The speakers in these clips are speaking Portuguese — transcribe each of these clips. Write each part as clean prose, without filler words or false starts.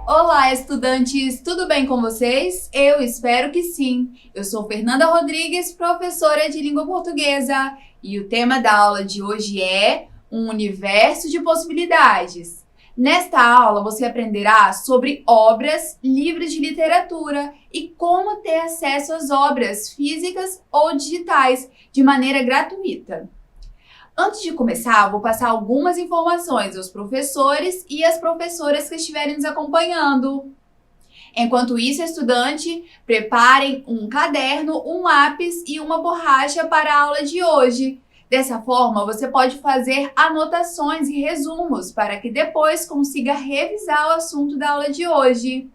Olá, estudantes! Tudo bem com vocês? Eu espero que sim! Eu sou Fernanda Rodrigues, professora de língua portuguesa, e o tema da aula de hoje é um universo de possibilidades. Nesta aula, você aprenderá sobre obras, livros de literatura e como ter acesso às obras físicas ou digitais de maneira gratuita. Antes de começar, vou passar algumas informações aos professores e às professoras que estiverem nos acompanhando. Enquanto isso, estudante, preparem um caderno, um lápis e uma borracha para a aula de hoje. Dessa forma, você pode fazer anotações e resumos para que depois consiga revisar o assunto da aula de hoje.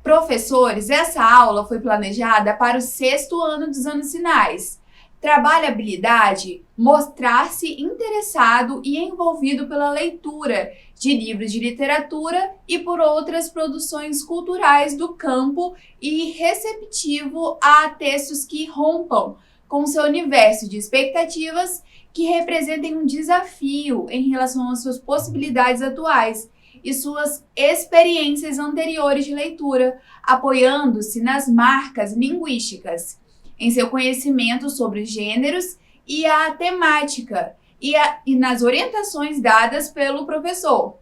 Professores, essa aula foi planejada para o 6º ano dos anos finais. Trabalhe a habilidade, mostrar-se interessado e envolvido pela leitura de livros de literatura e por outras produções culturais do campo e receptivo a textos que rompam com seu universo de expectativas que representem um desafio em relação às suas possibilidades atuais e suas experiências anteriores de leitura, apoiando-se nas marcas linguísticas, em seu conhecimento sobre os gêneros e a temática e nas orientações dadas pelo professor.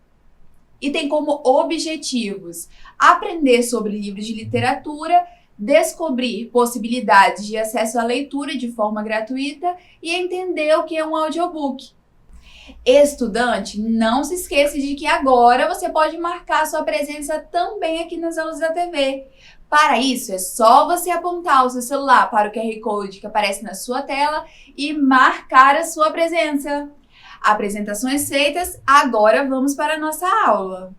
E tem como objetivos aprender sobre livros de literatura, descobrir possibilidades de acesso à leitura de forma gratuita e entender o que é um audiobook. Estudante, não se esqueça de que agora você pode marcar sua presença também aqui nas aulas da TV. Para isso, é só você apontar o seu celular para o QR Code que aparece na sua tela e marcar a sua presença. Apresentações feitas, agora vamos para a nossa aula.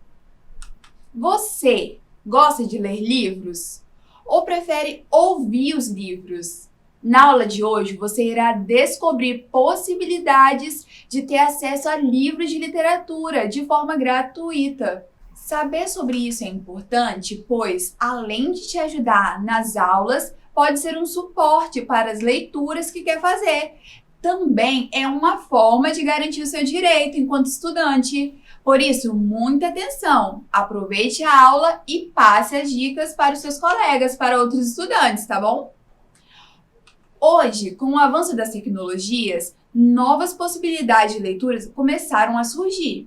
Você gosta de ler livros? Ou prefere ouvir os livros? Na aula de hoje, você irá descobrir possibilidades de ter acesso a livros de literatura de forma gratuita. Saber sobre isso é importante, pois, além de te ajudar nas aulas, pode ser um suporte para as leituras que quer fazer. Também é uma forma de garantir o seu direito enquanto estudante. Por isso, muita atenção! Aproveite a aula e passe as dicas para os seus colegas, para outros estudantes, tá bom? Hoje, com o avanço das tecnologias, novas possibilidades de leituras começaram a surgir.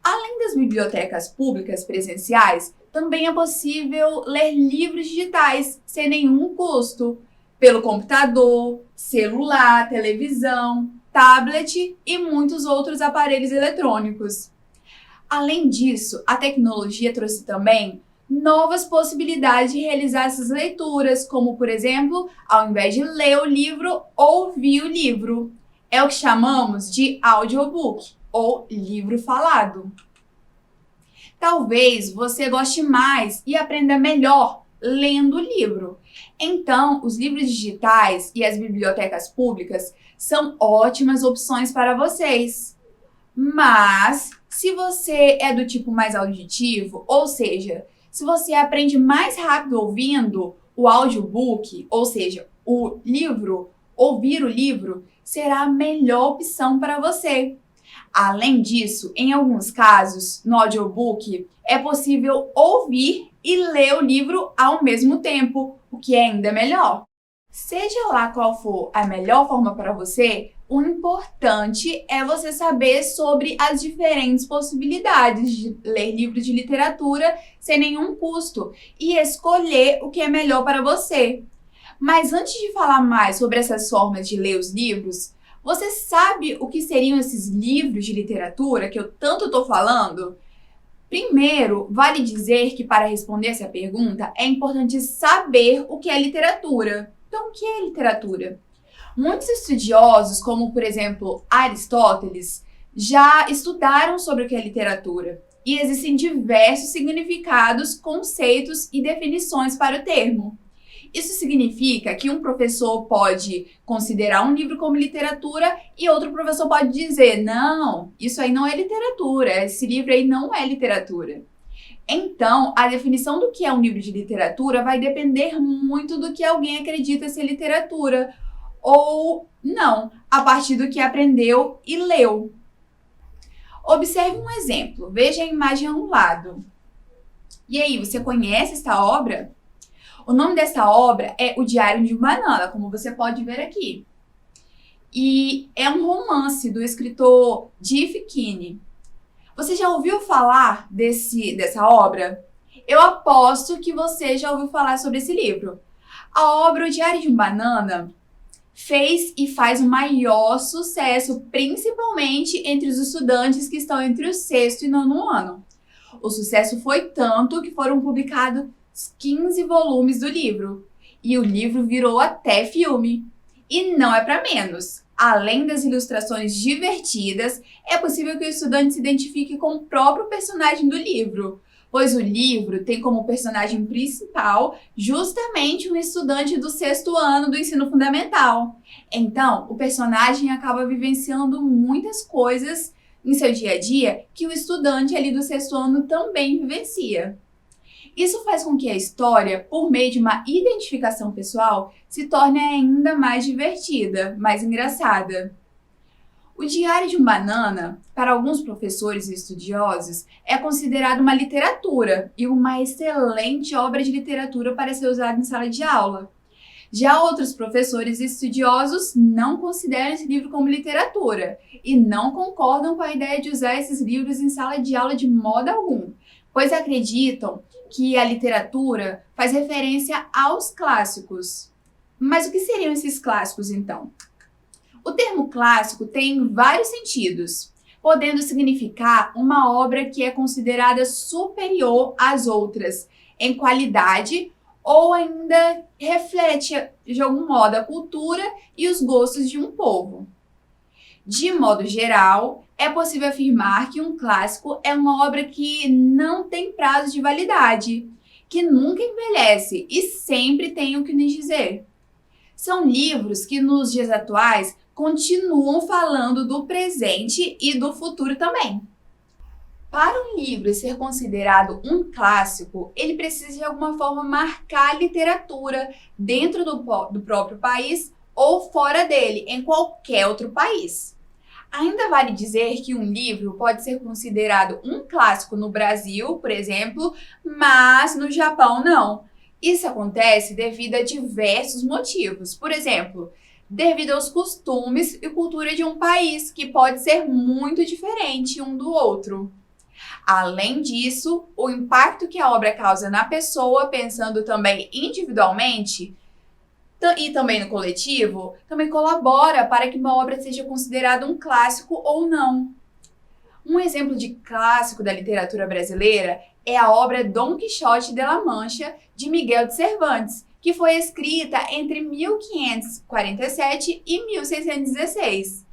Além das bibliotecas públicas presenciais, também é possível ler livros digitais sem nenhum custo, pelo computador, celular, televisão, tablet e muitos outros aparelhos eletrônicos. Além disso, a tecnologia trouxe também novas possibilidades de realizar essas leituras, como, por exemplo, ao invés de ler o livro, ouvir o livro. É o que chamamos de audiobook, ou livro falado. Talvez você goste mais e aprenda melhor lendo o livro. Então, os livros digitais e as bibliotecas públicas são ótimas opções para vocês. Mas, se você é do tipo mais auditivo, ou seja, se você aprende mais rápido ouvindo, o audiobook, ou seja, o livro, ouvir o livro, será a melhor opção para você. Além disso, em alguns casos, no audiobook, é possível ouvir e ler o livro ao mesmo tempo, o que é ainda melhor. Seja lá qual for a melhor forma para você, o importante é você saber sobre as diferentes possibilidades de ler livros de literatura sem nenhum custo e escolher o que é melhor para você. Mas antes de falar mais sobre essas formas de ler os livros, você sabe o que seriam esses livros de literatura que eu tanto estou falando? Primeiro, vale dizer que para responder essa pergunta é importante saber o que é literatura. Então, o que é literatura? Muitos estudiosos, como por exemplo Aristóteles, já estudaram sobre o que é literatura. E existem diversos significados, conceitos e definições para o termo. Isso significa que um professor pode considerar um livro como literatura e outro professor pode dizer, não, isso aí não é literatura, esse livro aí não é literatura. Então, a definição do que é um livro de literatura vai depender muito do que alguém acredita ser literatura ou não, a partir do que aprendeu e leu. Observe um exemplo, veja a imagem ao lado. E aí, você conhece essa obra? O nome dessa obra é O Diário de uma Banana, como você pode ver aqui. E é um romance do escritor Jeff Kinney. Você já ouviu falar dessa obra? Eu aposto que você já ouviu falar sobre esse livro. A obra O Diário de uma Banana fez e faz o maior sucesso, principalmente entre os estudantes que estão entre o sexto e nono ano. O sucesso foi tanto que foram publicados 15 volumes do livro. E o livro virou até filme. E não é para menos. Além das ilustrações divertidas, é possível que o estudante se identifique com o próprio personagem do livro, pois o livro tem como personagem principal justamente um estudante do sexto ano do ensino fundamental. Então, o personagem acaba vivenciando muitas coisas em seu dia a dia que o estudante ali do sexto ano também vivencia. Isso faz com que a história, por meio de uma identificação pessoal, se torne ainda mais divertida, mais engraçada. O Diário de uma Banana, para alguns professores e estudiosos, é considerado uma literatura e uma excelente obra de literatura para ser usada em sala de aula. Já outros professores e estudiosos não consideram esse livro como literatura e não concordam com a ideia de usar esses livros em sala de aula de modo algum, pois acreditam que a literatura faz referência aos clássicos. Mas o que seriam esses clássicos, então? O termo clássico tem vários sentidos, podendo significar uma obra que é considerada superior às outras em qualidade ou ainda reflete, de algum modo, a cultura e os gostos de um povo. De modo geral, é possível afirmar que um clássico é uma obra que não tem prazo de validade, que nunca envelhece e sempre tem o que nos dizer. São livros que, nos dias atuais, continuam falando do presente e do futuro também. Para um livro ser considerado um clássico, ele precisa de alguma forma marcar a literatura dentro do próprio país ou fora dele, em qualquer outro país. Ainda vale dizer que um livro pode ser considerado um clássico no Brasil, por exemplo, mas no Japão não. Isso acontece devido a diversos motivos. Por exemplo, devido aos costumes e cultura de um país, que pode ser muito diferente um do outro. Além disso, o impacto que a obra causa na pessoa, pensando também individualmente, e também no coletivo, também colabora para que uma obra seja considerada um clássico ou não. Um exemplo de clássico da literatura brasileira é a obra Dom Quixote de la Mancha, de Miguel de Cervantes, que foi escrita entre 1547 e 1616.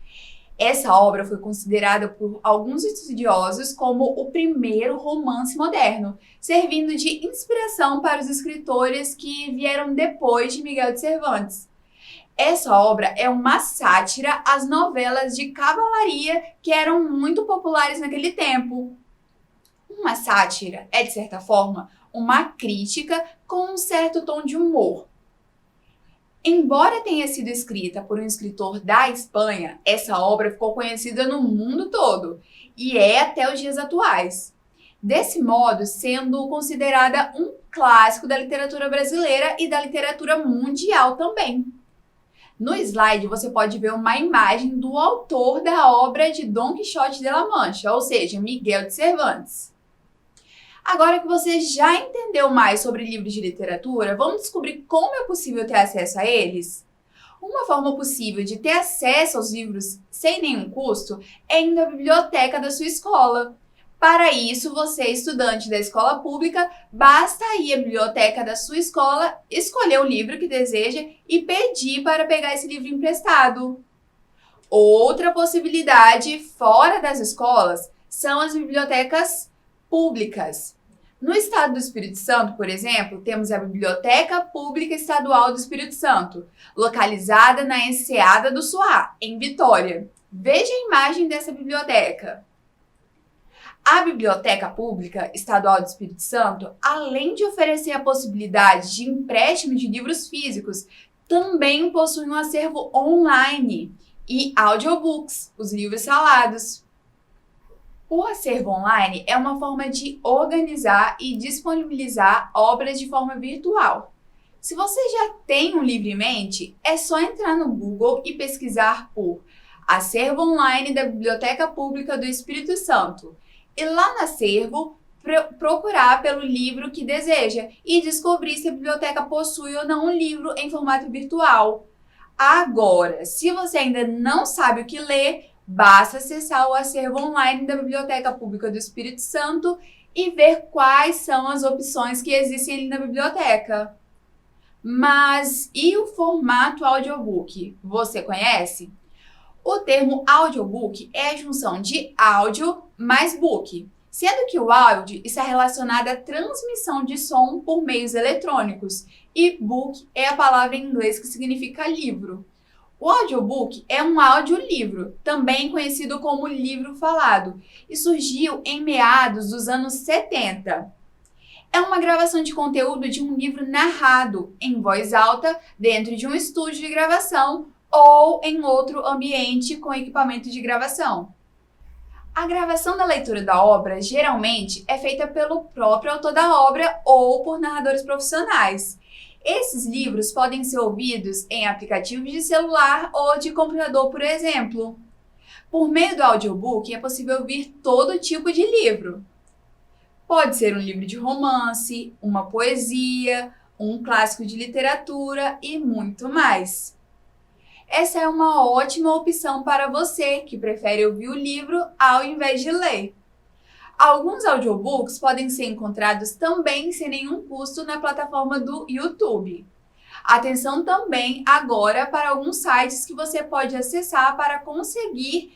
Essa obra foi considerada por alguns estudiosos como o primeiro romance moderno, servindo de inspiração para os escritores que vieram depois de Miguel de Cervantes. Essa obra é uma sátira às novelas de cavalaria que eram muito populares naquele tempo. Uma sátira é, de certa forma, uma crítica com um certo tom de humor. Embora tenha sido escrita por um escritor da Espanha, essa obra ficou conhecida no mundo todo e é até os dias atuais. Desse modo, sendo considerada um clássico da literatura brasileira e da literatura mundial também. No slide você pode ver uma imagem do autor da obra de Dom Quixote de la Mancha, ou seja, Miguel de Cervantes. Agora que você já entendeu mais sobre livros de literatura, vamos descobrir como é possível ter acesso a eles? Uma forma possível de ter acesso aos livros sem nenhum custo é indo à biblioteca da sua escola. Para isso, você, estudante da escola pública, basta ir à biblioteca da sua escola, escolher o livro que deseja e pedir para pegar esse livro emprestado. Outra possibilidade fora das escolas são as bibliotecas públicas. No estado do Espírito Santo, por exemplo, temos a Biblioteca Pública Estadual do Espírito Santo, localizada na Enseada do Suá, em Vitória. Veja a imagem dessa biblioteca. A Biblioteca Pública Estadual do Espírito Santo, além de oferecer a possibilidade de empréstimo de livros físicos, também possui um acervo online e audiobooks, os livros falados. O acervo online é uma forma de organizar e disponibilizar obras de forma virtual. Se você já tem um livro em mente, é só entrar no Google e pesquisar por Acervo Online da Biblioteca Pública do Espírito Santo. E lá no acervo, procurar pelo livro que deseja e descobrir se a biblioteca possui ou não um livro em formato virtual. Agora, se você ainda não sabe o que ler, basta acessar o acervo online da Biblioteca Pública do Espírito Santo e ver quais são as opções que existem ali na biblioteca. Mas e o formato audiobook? Você conhece? O termo audiobook é a junção de áudio mais book, sendo que o áudio está relacionado à transmissão de som por meios eletrônicos e book é a palavra em inglês que significa livro. O audiobook é um audiolivro, também conhecido como livro falado, e surgiu em meados dos anos 70. É uma gravação de conteúdo de um livro narrado em voz alta dentro de um estúdio de gravação ou em outro ambiente com equipamento de gravação. A gravação da leitura da obra geralmente é feita pelo próprio autor da obra ou por narradores profissionais. Esses livros podem ser ouvidos em aplicativos de celular ou de computador, por exemplo. Por meio do audiobook é possível ouvir todo tipo de livro. Pode ser um livro de romance, uma poesia, um clássico de literatura e muito mais. Essa é uma ótima opção para você que prefere ouvir o livro ao invés de ler. Alguns audiobooks podem ser encontrados também sem nenhum custo na plataforma do YouTube. Atenção também agora para alguns sites que você pode acessar para conseguir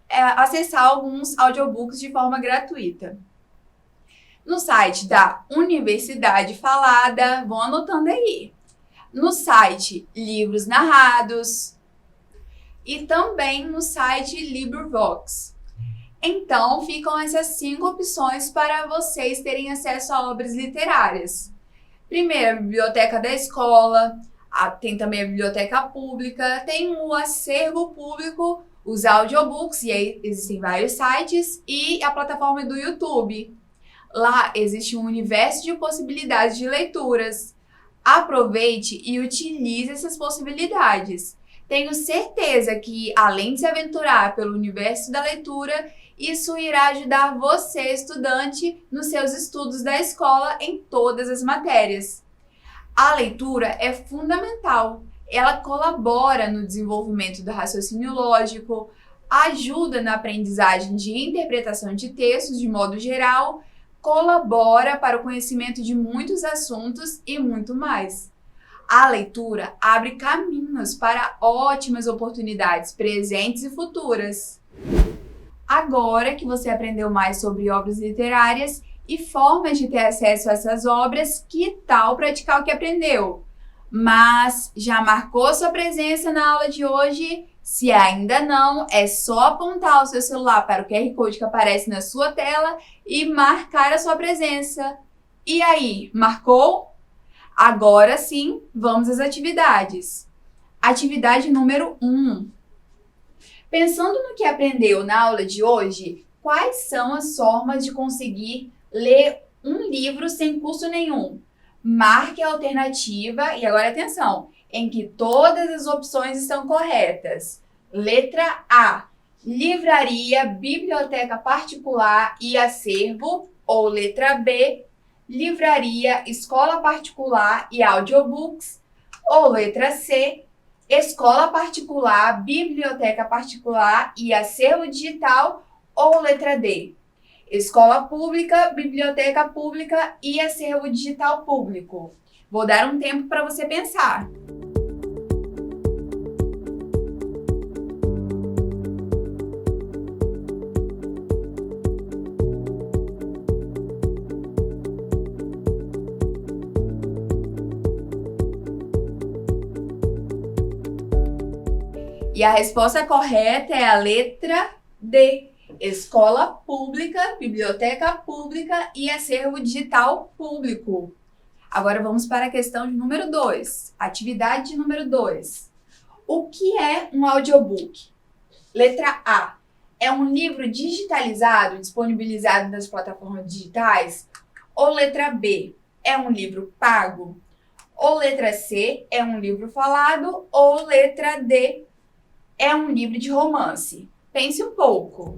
acessar alguns audiobooks de forma gratuita. No site da Universidade Falada, vão anotando aí. No site Livros Narrados e também no site LibriVox. Então, ficam essas 5 opções para vocês terem acesso a obras literárias. Primeiro, a biblioteca da escola, tem também a biblioteca pública, tem o acervo público, os audiobooks, e aí existem vários sites, e a plataforma do YouTube. Lá existe um universo de possibilidades de leituras. Aproveite e utilize essas possibilidades. Tenho certeza que, além de se aventurar pelo universo da leitura, isso irá ajudar você, estudante, nos seus estudos da escola em todas as matérias. A leitura é fundamental. Ela colabora no desenvolvimento do raciocínio lógico, ajuda na aprendizagem de interpretação de textos de modo geral, colabora para o conhecimento de muitos assuntos e muito mais. A leitura abre caminhos para ótimas oportunidades presentes e futuras. Agora que você aprendeu mais sobre obras literárias e formas de ter acesso a essas obras, que tal praticar o que aprendeu? Mas já marcou sua presença na aula de hoje? Se ainda não, é só apontar o seu celular para o QR Code que aparece na sua tela e marcar a sua presença. E aí, marcou? Agora sim, vamos às atividades. Atividade número 1. Pensando no que aprendeu na aula de hoje, quais são as formas de conseguir ler um livro sem custo nenhum? Marque a alternativa, e agora atenção, em que todas as opções estão corretas. Letra A, livraria, biblioteca particular e acervo. Ou letra B, livraria, escola particular e audiobooks. Ou letra C, escola particular, biblioteca particular e acervo digital. Ou letra D, escola pública, biblioteca pública e acervo digital público. Vou dar um tempo para você pensar. E a resposta correta é a letra D. Escola pública, biblioteca pública e acervo digital público. Agora vamos para a questão de número 2. Atividade de número 2. O que é um audiobook? Letra A. É um livro digitalizado, disponibilizado nas plataformas digitais? Ou letra B. É um livro pago? Ou letra C. É um livro falado? Ou letra D. É um livro de romance? Pense um pouco.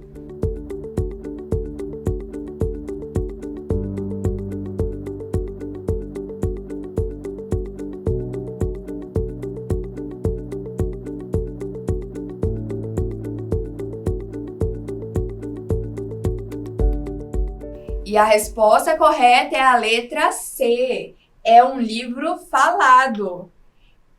E a resposta correta é a letra C. É um livro falado.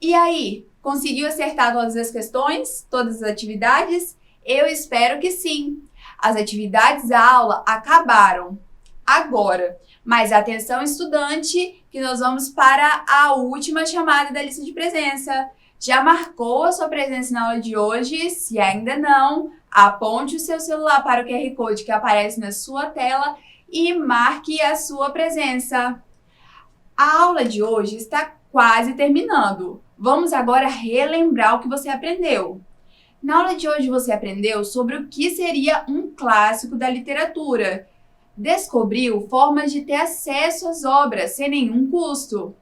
E aí, conseguiu acertar todas as questões? Todas as atividades? Eu espero que sim. As atividades da aula acabaram agora. Mas atenção, estudante, que nós vamos para a última chamada da lista de presença. Já marcou a sua presença na aula de hoje? Se ainda não, aponte o seu celular para o QR Code que aparece na sua tela e marque a sua presença. A aula de hoje está quase terminando. Vamos agora relembrar o que você aprendeu. Na aula de hoje você aprendeu sobre o que seria um clássico da literatura. Descobriu formas de ter acesso às obras sem nenhum custo.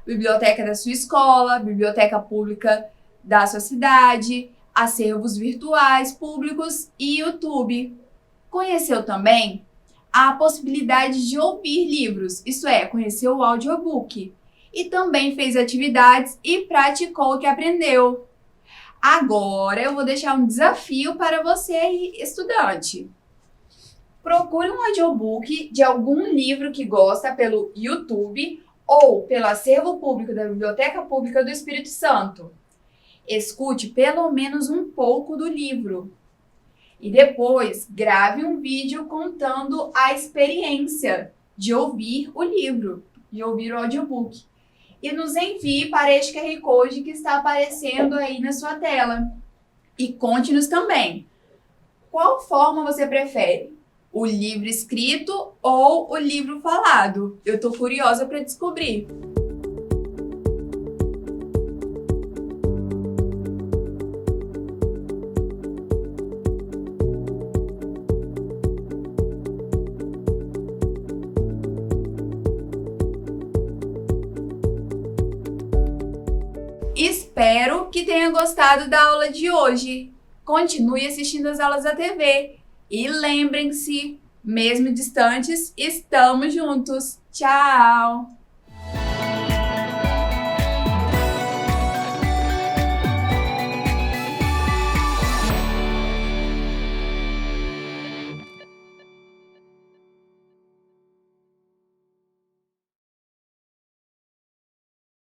Biblioteca da sua escola, biblioteca pública da sua cidade, acervos virtuais públicos e YouTube. Conheceu também a possibilidade de ouvir livros, isso é, conheceu o audiobook. E também fez atividades e praticou o que aprendeu. Agora eu vou deixar um desafio para você, estudante. Procure um audiobook de algum livro que gosta pelo YouTube ou pelo acervo público da Biblioteca Pública do Espírito Santo. Escute pelo menos um pouco do livro. E depois, grave um vídeo contando a experiência de ouvir o livro, de ouvir o audiobook. E nos envie para este QR Code que está aparecendo aí na sua tela. E conte-nos também, qual forma você prefere? O livro escrito ou o livro falado? Eu estou curiosa para descobrir. Espero que tenha gostado da aula de hoje. Continue assistindo as aulas da TV. E lembrem-se, mesmo distantes, estamos juntos. Tchau!